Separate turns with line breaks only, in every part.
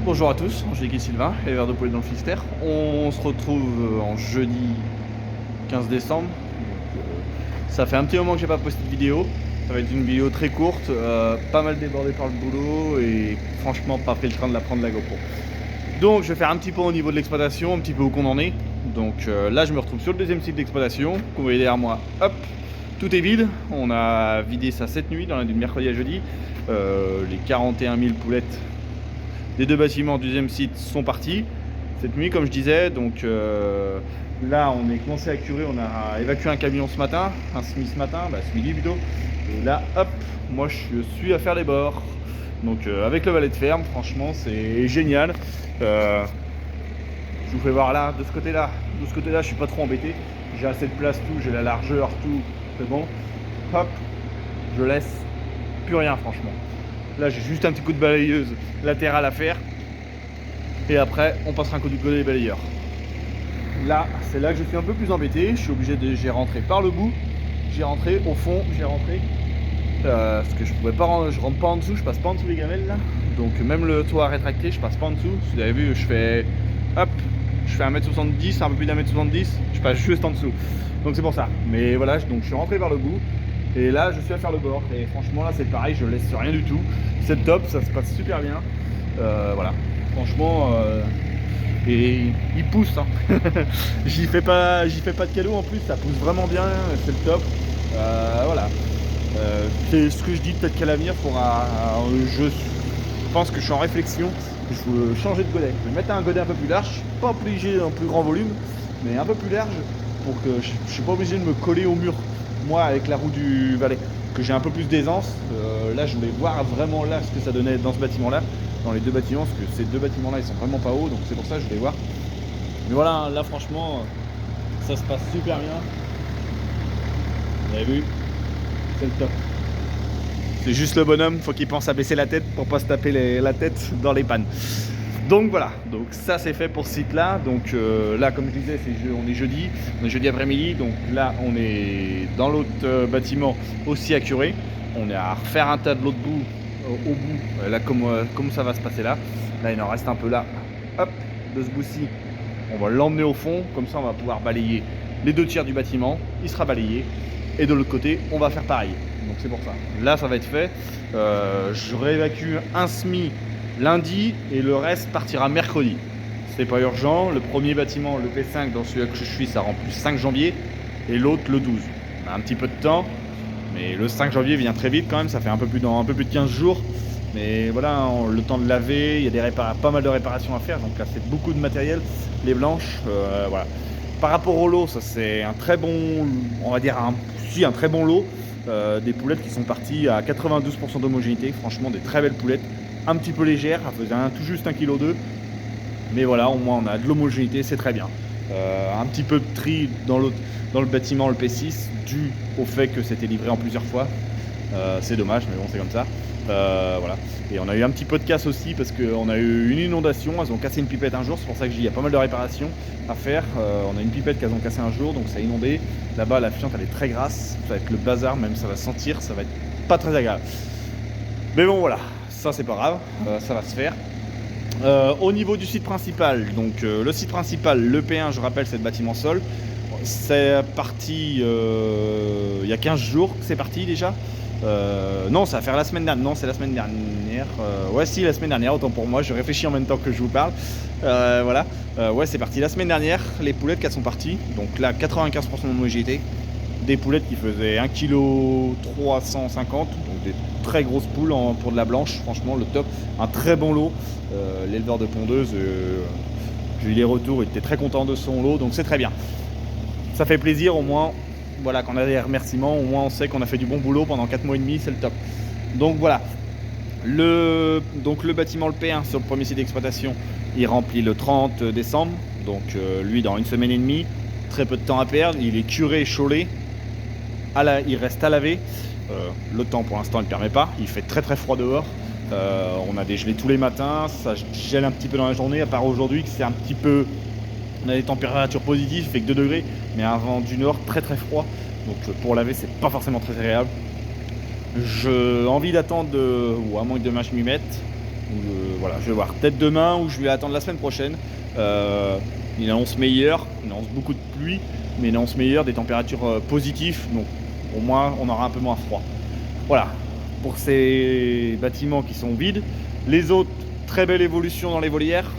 Bonjour à tous, Angélique et Sylvain, éleveurs de poulets dans le Finistère. On se retrouve en jeudi 15 décembre. Ça fait un petit moment que j'ai pas posté de vidéo. Ça va être une vidéo très courte, pas mal débordé par le boulot et franchement pas pris le train de la prendre la GoPro. Donc je vais faire un petit peu au niveau de l'exploitation, un petit peu où qu'on en est. Donc là je me retrouve sur le deuxième site d'exploitation. Comme vous voyez derrière moi, hop, tout est vide. On a vidé ça cette nuit, dans la nuit de mercredi à jeudi. Les 41 000 poulettes des deux bâtiments du deuxième site sont partis cette nuit, comme je disais. Donc là, on est commencé à curer. On a évacué un camion ce matin, un SMI ce matin, ce midi plutôt. Et là, hop, moi je suis à faire les bords. Donc avec le valet de ferme, franchement, c'est génial. Je vous fais voir là, de ce côté-là. De ce côté-là, je suis pas trop embêté. J'ai assez de place, tout, j'ai la largeur, tout, c'est bon. Hop, je laisse plus rien, franchement. Là, j'ai juste un petit coup de balayeuse latérale à faire. Et après, on passera un coup de côté des balayeurs. Là, c'est là que je suis un peu plus embêté. Je suis obligé de... J'ai rentré par le bout. J'ai rentré au fond. J'ai rentré. Parce que je pouvais pas... Je rentre pas en dessous. Je passe pas en dessous les gamelles, là. Donc, même le toit rétracté, je passe pas en dessous. Vous avez vu, je fais... Hop. Je fais 1m70, un peu plus d'1m70. Je passe juste en dessous. Donc, c'est pour ça. Mais voilà, donc je suis rentré par le bout. Et là, je suis à faire le bord. Et franchement, là, c'est pareil. Je laisse rien du tout. C'est top. Ça se passe super bien. Voilà. Franchement, et il pousse, hein. j'y fais pas de cadeau en plus, ça pousse vraiment bien, c'est le top. Voilà. C'est ce que je dis, peut-être qu'à l'avenir, je pense que je suis en réflexion, je veux changer de godet. Je vais mettre un godet un peu plus large, pas obligé d'un plus grand volume, mais un peu plus large pour que je ne suis pas obligé de me coller au mur, moi, avec la roue du valet, que j'ai un peu plus d'aisance. Là, je voulais voir vraiment là ce que ça donnait dans ce bâtiment-là, dans les deux bâtiments, parce que ces deux bâtiments-là, ils sont vraiment pas hauts, donc c'est pour ça que je voulais voir. Mais voilà, là, franchement, ça se passe super bien. Vous avez vu? C'est le top. C'est juste le bonhomme, faut qu'il pense à baisser la tête pour pas se taper la tête dans les pannes. Donc voilà, donc ça c'est fait pour ce site là. Donc là, comme je disais, on est jeudi après-midi. Donc là on est dans l'autre bâtiment aussi à curer. On est à refaire un tas de l'autre bout au bout. Là comme ça va se passer là. Là il en reste un peu là. Hop, de ce bout-ci, on va l'emmener au fond. Comme ça on va pouvoir balayer les 2 tiers du bâtiment. Il sera balayé. Et de l'autre côté, on va faire pareil. Donc c'est pour ça. Là ça va être fait. Je réévacue un SMI lundi et le reste partira mercredi. C'est pas urgent. Le premier bâtiment, le P5 dans celui que je suis, ça rend plus 5 janvier et l'autre le 12. On a un petit peu de temps, mais le 5 janvier vient très vite quand même. Ça fait un peu plus de 15 jours. Mais voilà, le temps de laver, il y a pas mal de réparations à faire. Donc là, c'est beaucoup de matériel. Les blanches, voilà. Par rapport au lot, ça c'est un très bon, on va dire un très bon lot. Des poulettes qui sont parties à 92% d'homogénéité. Franchement, des très belles poulettes. Un petit peu légère, elle faisait tout juste 1,2 kg, mais voilà, au moins on a de l'homogénéité, c'est très bien. Un petit peu de tri dans le bâtiment, le P6, dû au fait que c'était livré en plusieurs fois. C'est dommage, mais bon, c'est comme ça. Voilà. Et on a eu un petit peu de casse aussi parce qu'on a eu une inondation. Elles ont cassé une pipette un jour, c'est pour ça que je dis il y a pas mal de réparations à faire. On a une pipette qu'elles ont cassé un jour, donc ça a inondé. Là-bas, la fiente elle est très grasse, ça va être le bazar, même ça va sentir, ça va être pas très agréable. Mais bon, voilà. Ça c'est pas grave, ça va se faire. Au niveau du site principal, donc le site principal, le P1, je rappelle, c'est le bâtiment sol. C'est parti il y a 15 jours que c'est parti déjà. Non, ça va faire la semaine dernière. Non, c'est la semaine dernière. Ouais, si, la semaine dernière, autant pour moi. Je réfléchis en même temps que je vous parle. Voilà. Ouais, c'est parti la semaine dernière. Les poulettes qu'elles sont parties. Donc là, 95% d'homogénéité. Des poulettes qui faisaient 1,350 kg, donc des très grosses poules pour de la blanche, franchement le top, un très bon lot. L'éleveur de pondeuse, j'ai eu les retours, il était très content de son lot, donc c'est très bien. Ça fait plaisir au moins, voilà, quand on a des remerciements, au moins on sait qu'on a fait du bon boulot pendant 4 mois et demi, c'est le top. Donc voilà, le bâtiment, le P1 sur le premier site d'exploitation, il remplit le 30 décembre, donc lui dans une semaine et demie, très peu de temps à perdre, il est curé, chaulé. Il reste à laver. Le temps pour l'instant ne le permet pas. Il fait très très froid dehors. On a des gelées tous les matins. Ça gèle un petit peu dans la journée. À part aujourd'hui, c'est un petit peu. On a des températures positives, il fait que 2 degrés. Mais un vent du nord très très froid. Donc pour laver, c'est pas forcément très agréable. J'ai envie d'attendre, ou à moins que demain je m'y mette,
Voilà, je vais voir. Peut-être demain ou je vais attendre la semaine prochaine. Il annonce meilleur, il annonce beaucoup de pluie, mais il annonce meilleur, des températures positives. Donc au moins on aura un peu moins froid. Voilà, pour ces bâtiments qui sont vides. Les autres, très belle évolution dans les volières.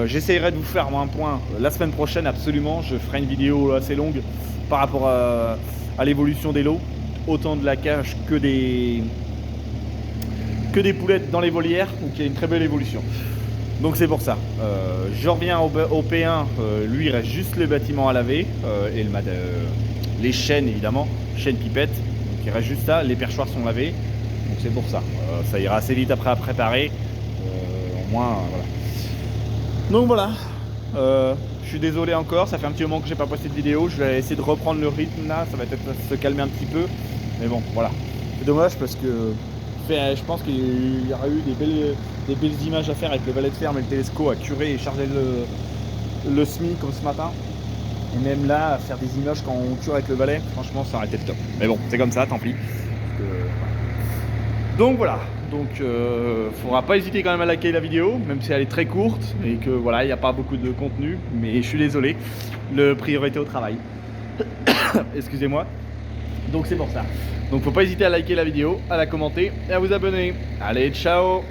J'essayerai de vous faire un point la semaine prochaine, absolument. Je ferai une vidéo assez longue par rapport à l'évolution des lots, autant de la cage que des poulettes dans les volières. Donc il y a une très belle évolution. Donc c'est pour ça. Je reviens au P1. Lui, il reste juste les bâtiments à laver et les chaînes, évidemment, chaînes pipettes. Donc il reste juste ça. Les perchoirs sont lavés. Donc c'est pour ça. Ça ira assez vite après à préparer. Au moins, voilà. Donc voilà. Je suis désolé encore. Ça fait un petit moment que j'ai pas posté de vidéo. Je vais essayer de reprendre le rythme là. Ça va peut-être se calmer un petit peu. Mais bon, voilà. C'est dommage parce que je pense qu'il y aura eu des belles images à faire avec le valet de ferme et le télescope à curer et charger le SMI comme ce matin. Et même là, à faire des images quand on cure avec le valet, franchement, ça aurait été le top. Mais bon, c'est comme ça, tant pis. Donc voilà. Donc, faudra pas hésiter quand même à liker la vidéo, même si elle est très courte et que voilà, il n'y a pas beaucoup de contenu. Mais je suis désolé. Le priorité au travail. Excusez-moi. Donc c'est pour ça. Donc faut pas hésiter à liker la vidéo, à la commenter et à vous abonner. Allez, ciao!